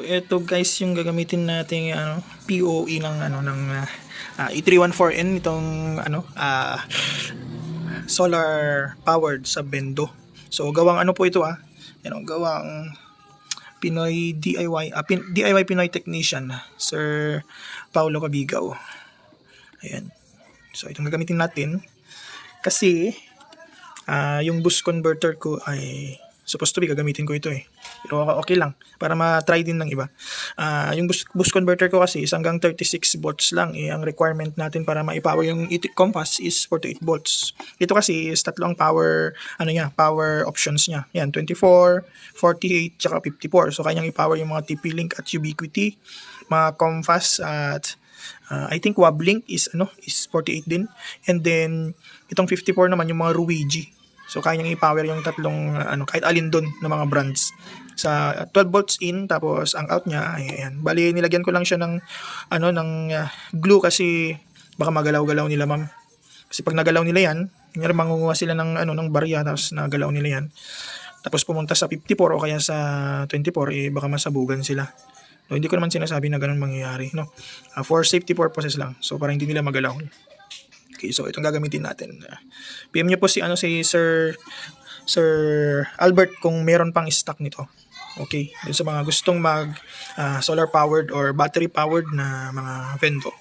ito guys yung gagamitin nating POE ng E314N itong solar powered sa Bendo. So gawang po ito gawang Pinoy DIY DIY Pinoy technician Sir Paulo Cabigaw. Ayan. So itong gagamitin natin kasi yung boost converter ko ay supposed to be gagamitin ko ito pero okay lang para ma-try din ng iba. Yung boost converter ko kasi is hanggang 36 volts lang ang requirement natin para ma-power yung ETIC Compass is 48 volts. Ito kasi is tatlong power power options niya. Yan 24, 48 tsaka 54. So kanyang i-power yung mga TP-Link at Ubiquiti, mga Compass at I think Wablink is 48 din. And then itong 54 naman yung mga Ruigi. So kaya niyang i-power yung tatlong kahit alin doon na mga brands. Sa 12 volts in tapos ang out niya ayan. Bali nilagyan ko lang siya ng glue kasi baka magalaw-galaw nila ma'am. Kasi pag nagalaw nila yan, mangunguha sila ng barya tapos nagalaw nila yan. Tapos pumunta sa 54 o kaya sa 24 baka masabugan sila. No, hindi ko naman sinasabi na ganun mangyayari, no. For safety purposes lang. So para hindi nila magalaw. Okay, so itong gagamitin natin. PM niyo po si Sir Albert kung meron pang stock nito. Okay, sa mga gustong mag solar powered or battery powered na mga Vendo.